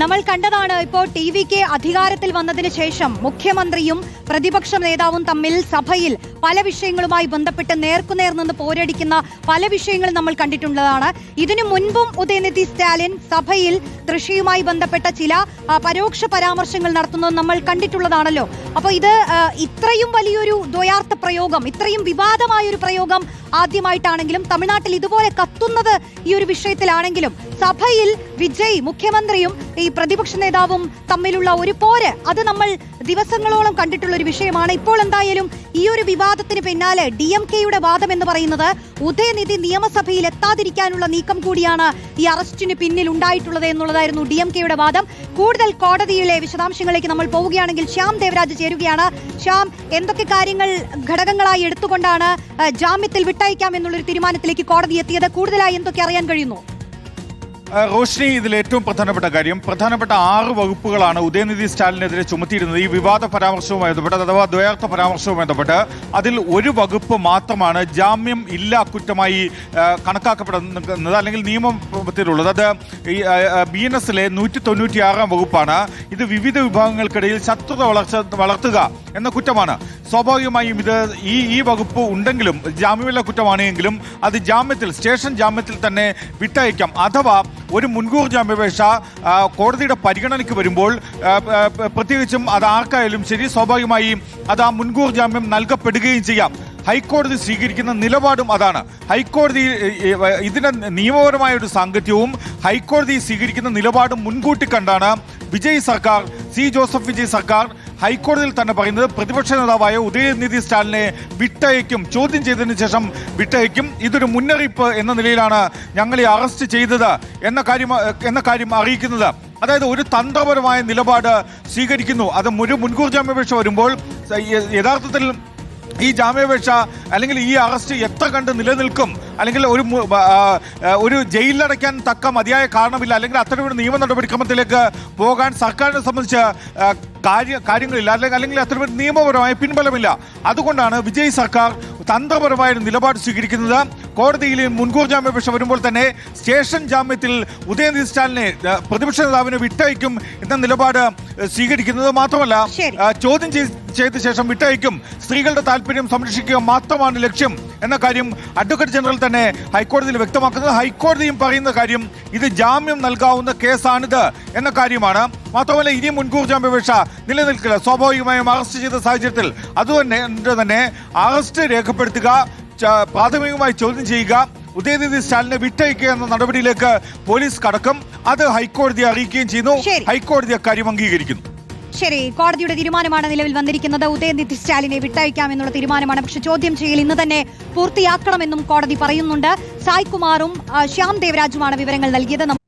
നമ്മൾ കണ്ടതാണ് ഇപ്പോൾ ടി.വി.കെ അധികാരത്തിൽ വന്നതിന് ശേഷം മുഖ്യമന്ത്രിയും പ്രതിപക്ഷ നേതാവും തമ്മിൽ സഭയിൽ പല വിഷയങ്ങളുമായി ബന്ധപ്പെട്ട് നേർക്കുനേർ നിന്ന് പോരടിക്കുന്ന പല വിഷയങ്ങളും നമ്മൾ കണ്ടിട്ടുള്ളതാണ്. ഇതിനു മുൻപും ഉദയനിധി സ്റ്റാലിൻ സഭയിൽ കൃഷിയുമായി ബന്ധപ്പെട്ട ചില പരോക്ഷ പരാമർശങ്ങൾ നടത്തുന്നത് നമ്മൾ കണ്ടിട്ടുള്ളതാണല്ലോ. അപ്പോൾ ഇത് ഇത്രയും വലിയൊരു ദ്വയാർത്ഥ പ്രയോഗം, ഇത്രയും വിവാദമായ ഒരു പ്രയോഗം ആദ്യമായിട്ടാണെങ്കിലും തമിഴ്നാട്ടിൽ ഇതുപോലെ കത്തുന്നത് ഈ ഒരു വിഷയത്തിലാണെങ്കിലും സഭയിൽ വിജയ് മുഖ്യമന്ത്രിയും ഈ പ്രതിപക്ഷ നേതാവും തമ്മിലുള്ള ഒരു പോര് അത് നമ്മൾ ദിവസങ്ങളോളം കണ്ടിട്ടുള്ള ഒരു വിഷയമാണ്. ഇപ്പോൾ എന്തായാലും ഈ ഒരു വിവാദത്തിന് പിന്നാലെ DMK-യുടെ വാദം എന്ന് പറയുന്നത് ഉദയനിധി നിയമസഭയിൽ എത്താതിരിക്കാനുള്ള നീക്കം കൂടിയാണ് ഈ അറസ്റ്റിന് പിന്നിൽ ഉണ്ടായിട്ടുള്ളത് എന്നുള്ളതായിരുന്നു DMK-യുടെ വാദം. കൂടുതൽ കോടതിയിലെ വിശദാംശങ്ങളിലേക്ക് നമ്മൾ പോവുകയാണെങ്കിൽ ശ്യാം ദേവരാജ് ചേരുകയാണ്. ശ്യാം, എന്തൊക്കെ കാര്യങ്ങൾ ഘടകങ്ങളായി എടുത്തുകൊണ്ടാണ് ജാമ്യത്തിൽ വിട്ടയക്കാം എന്നുള്ളൊരു തീരുമാനത്തിലേക്ക് കോടതി എത്തിയത്? കൂടുതലായി എന്തൊക്കെ അറിയാൻ കഴിയുന്നു? റോഷ്നി, ഇതിൽ ഏറ്റവും പ്രധാനപ്പെട്ട 6 വകുപ്പുകളാണ് ഉദയനിധി സ്റ്റാലിനെതിരെ ചുമത്തിയിരുന്നത്. ഈ വിവാദ പരാമർശവുമായി ബന്ധപ്പെട്ട് അഥവാ ദ്വയാർത്ഥ പരാമർശവുമായി ബന്ധപ്പെട്ട് അതിൽ ഒരു വകുപ്പ് മാത്രമാണ് ജാമ്യം ഇല്ലാ കുറ്റമായി കണക്കാക്കപ്പെടുന്നത്, അല്ലെങ്കിൽ നിയമത്തിലുള്ളത്. അത് BNS-ലെ 196-ാം വകുപ്പാണ്. ഇത് വിവിധ വിഭാഗങ്ങൾക്കിടയിൽ ശത്രുത വളർത്തുക എന്ന കുറ്റമാണ്. സ്വാഭാവികമായും ഇത് ഈ വകുപ്പ് ഉണ്ടെങ്കിലും ജാമ്യമില്ലാ കുറ്റമാണെങ്കിലും അത് സ്റ്റേഷൻ ജാമ്യത്തിൽ തന്നെ വിട്ടയക്കാം. അഥവാ ഒരു മുൻകൂർ ജാമ്യാപേക്ഷ കോടതിയുടെ പരിഗണനയ്ക്ക് വരുമ്പോൾ പ്രത്യേകിച്ചും അത് ആർക്കായാലും ശരി, സ്വാഭാവികമായും അത് ആ മുൻകൂർ ജാമ്യം നൽകപ്പെടുകയും ചെയ്യാം. ഹൈക്കോടതി സ്വീകരിക്കുന്ന നിലപാടും അതാണ്. ഹൈക്കോടതി ഇതിന് നിയമപരമായ ഒരു സാങ്കത്യവും ഹൈക്കോടതി സ്വീകരിക്കുന്ന നിലപാടും മുൻകൂട്ടി കണ്ടാണ് ജോസഫ് വിജയ് സർക്കാർ ഹൈക്കോടതിയിൽ തന്നെ പറയുന്നത് പ്രതിപക്ഷ നേതാവായ ഉദയനിധി സ്റ്റാലിനെ വിട്ടയക്കും, ചോദ്യം ചെയ്തതിനു ശേഷം വിട്ടയക്കും. ഇതൊരു മുന്നറിയിപ്പ് എന്ന നിലയിലാണ് ഞങ്ങളെ അറസ്റ്റ് ചെയ്തത് എന്ന കാര്യം അറിയിക്കുന്നത്. അതായത് ഒരു തന്ത്രപരമായ നിലപാട് സ്വീകരിക്കുന്നു. അത് ഒരു മുൻകൂർ ജാമ്യാപേക്ഷ വരുമ്പോൾ യഥാർത്ഥത്തിൽ ഈ ജാമ്യാപേക്ഷ അല്ലെങ്കിൽ ഈ അറസ്റ്റ് എത്ര കണ്ട് നിലനിൽക്കും, അല്ലെങ്കിൽ ഒരു ജയിലിലടയ്ക്കാൻ തക്ക മതിയായ കാരണമില്ല, അല്ലെങ്കിൽ അത്തരമൊരു നിയമ നടപടിക്രമത്തിലേക്ക് പോകാൻ സർക്കാരിനെ സംബന്ധിച്ച് കാര്യങ്ങളില്ല, അല്ലെങ്കിൽ അത്തരമൊരു നിയമപരമായ പിൻബലമില്ല. അതുകൊണ്ടാണ് വിജയ് സർക്കാർ തന്ത്രപരമായ ഒരു നിലപാട് സ്വീകരിക്കുന്നത്. കോടതിയിൽ മുൻകൂർ ജാമ്യാപേക്ഷ വരുമ്പോൾ തന്നെ സ്റ്റേഷൻ ജാമ്യത്തിൽ ഉദയനിധി സ്റ്റാലിനെ പ്രതിപക്ഷ നേതാവിനെ വിട്ടയക്കും എന്ന നിലപാട് സ്വീകരിക്കുന്നത്. മാത്രമല്ല, ചോദ്യം ചെയ്ത ശേഷം വിട്ടയക്കും, സ്ത്രീകളുടെ താല്പര്യം സംരക്ഷിക്കുക മാത്രമാണ് ലക്ഷ്യം എന്ന കാര്യം അഡ്വക്കേറ്റ് ജനറൽ തന്നെ ഹൈക്കോടതിയിൽ വ്യക്തമാക്കുന്നത്. ഹൈക്കോടതിയും പറയുന്ന കാര്യം ഇത് ജാമ്യം നൽകാവുന്ന കേസാണിത് എന്ന കാര്യമാണ്. മാത്രമല്ല, ഇനി മുൻകൂർ ജാമ്യാപേക്ഷ നിലനിൽക്കില്ല. സ്വാഭാവികമായും അറസ്റ്റ് ചെയ്ത സാഹചര്യത്തിൽ അതുകൊണ്ട് തന്നെ അറസ്റ്റ് രേഖപ്പെടുത്തുക, പ്രാഥമികമായി ചോദ്യം ചെയ്യുക, ഉദയനിധി സ്റ്റാലിനെ വിട്ടയക്കുക എന്ന നടപടിയിലേക്ക് പോലീസ് കടക്കും. അത് ഹൈക്കോടതിയെ അറിയിക്കുകയും ചെയ്യുന്നു. ഹൈക്കോടതി അക്കാര്യം അംഗീകരിക്കുന്നു. ശരി, കോടതിയുടെ തീരുമാനമാണ് നിലവിൽ വന്നിരിക്കുന്നത്. ഉദയനിധി സ്റ്റാലിനെ വിട്ടയക്കാം എന്നുള്ള തീരുമാനമാണ്. പക്ഷെ ചോദ്യം ചെയ്യൽ ഇന്ന് തന്നെ പൂർത്തിയാക്കണമെന്നും കോടതി പറയുന്നുണ്ട്. സായ് കുമാറും ശ്യാം ദേവരാജുമാണ് വിവരങ്ങൾ നൽകിയത്.